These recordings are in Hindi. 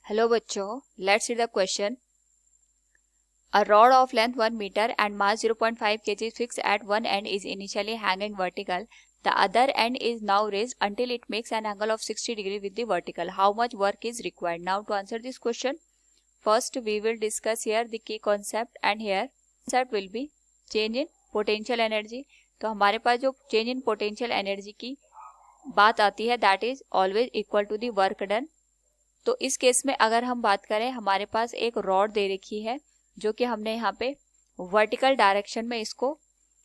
हेलो बच्चों, let's read the question. A rod of length 1 meter and mass 0.5 kg fixed at one end is initially hanging vertical. The other end is now raised until it makes an angle of 60 degree with the vertical. How much work is required? Now to answer this question, first we will discuss here the key concept and here concept will be change in potential energy. तो हमारे पास जो change in potential energy की बात आती है that is always equal to the work done. तो इस केस में अगर हम बात करें, हमारे पास एक रॉड दे रखी है जो कि हमने यहाँ पे वर्टिकल डायरेक्शन में इसको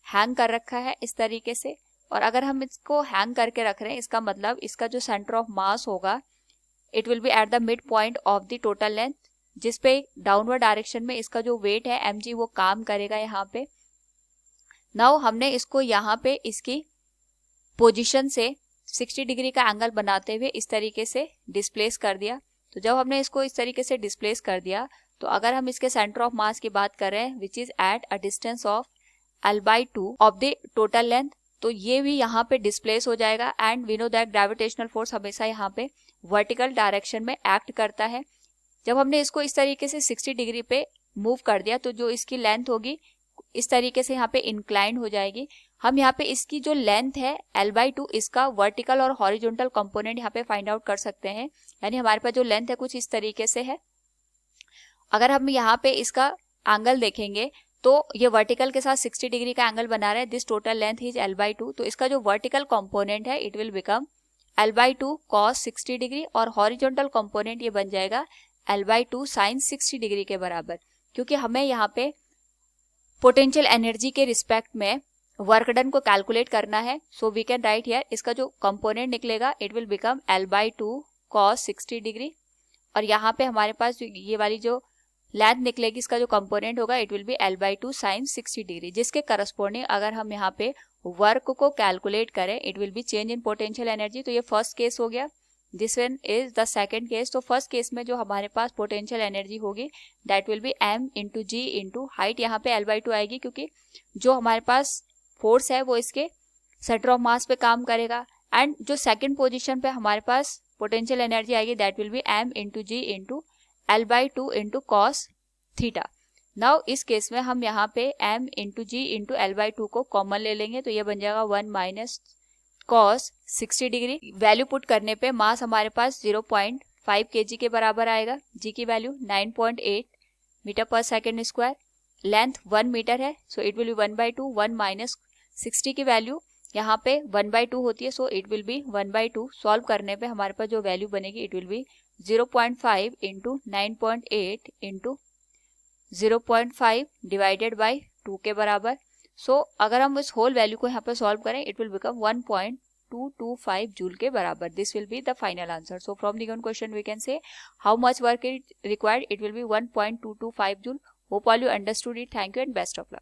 हैंग कर रखा है इस तरीके से. और अगर हम इसको हैंग करके रख रहे हैं, इसका मतलब इसका जो सेंटर ऑफ मास होगा it will B at the mid point of the total length, जिसपे डाउनवर्ड डायरेक्शन में इसका जो वेट है mg वो काम करेगा यहाँ पे. नाउ हमने इसको यहाँ पे इसकी पोजीशन से 60 डिग्री का एंगल बनाते हुए इस तरीके से डिस्प्लेस कर दिया. तो जब हमने इसको इस तरीके से डिस्प्लेस कर दिया, तो अगर हम इसके सेंटर ऑफ मास की बात करें which is at a distance of L/2 of the total length, तो ये भी यहाँ पे डिस्प्लेस हो जाएगा. And we know that gravitational force हमेशा यहाँ पे वर्टिकल डायरेक्शन में एक्ट करता है. जब हमने इसको इस तरीके से 60 डिग्री पे मूव कर दिया, तो जो इसकी लेंथ होगी इस तरीके से यहाँ पे इंक्लाइन हो जाएगी. हम यहाँ पे इसकी जो लेंथ है L/2 इसका वर्टिकल और हॉरिजॉन्टल कंपोनेंट यहाँ पे फाइंड आउट कर सकते हैं. यानी हमारे पास जो लेंथ है कुछ इस तरीके से है. अगर हम यहाँ पे इसका एंगल देखेंगे तो ये वर्टिकल के साथ 60 डिग्री का एंगल बना रहे हैं. This total length is L/2. तो इसका जो वर्टिकल कंपोनेंट है it will become L/2 cos 60 degree और हॉरिजॉन्टल कंपोनेंट ये बन जाएगा L/2 sin 60 डिग्री के बराबर. क्योंकि हमें यहाँ पे पोटेंशियल एनर्जी के रिस्पेक्ट में वर्क डन को कैलकुलेट करना है. So we can write here इसका जो कंपोनेंट निकलेगा it will become L/2 cos 60 degree. और यहाँ पे हमारे पास ये वाली जो लेंथ निकलेगी इसका जो कंपोनेंट होगा it will be L/2 sin 60 degree, जिसके करस्पॉन्डिंग अगर हम यहाँ पे वर्क को कैलकुलेट करें it will be change in potential energy. तो ये फर्स्ट केस हो गया. This one is the second case. तो फर्स्ट केस में जो हमारे पास पोटेंशियल एनर्जी होगी that will be m into G into height. यहाँ पे L/2 आएगी क्योंकि जो हमारे पास फोर्स है वो इसके सेंटर ऑफ मास पे काम करेगा. एंड जो सेकंड पोजीशन पे हमारे पास पोटेंशियल एनर्जी आएगी that will be m into G into L/2 into cos theta. Now इस केस में हम यहाँ पे m into G into L/2 को कॉमन ले लेंगे. तो ये बन जाएगा 1 minus cos 60 degree. Value put करने पे मास हमारे पास 0.5 kg के बराबर आएगा. जी की वैल्यू 9.8 मीटर पर सेकेंड स्क्वायर. लेंथ 1 मीटर है so it will B 1/2. 1 minus 60 की वैल्यू यहाँ पे 1/2 होती है. So it will B 1/2. Solve करने पे हमारे पास जो वैल्यू बनेगी it will B 0.5 into 9.8 into 0.5 divided by 2 के बराबर. सो अगर हम इस होल वैल्यू को यहाँ पे सॉल्व करें इट विल बिकम 1.225 जूल के बराबर. This will be the final answer. So from the given question we can say how much work it required. It will be 1.225 joule. Hope all you understood it. Thank you and best of luck.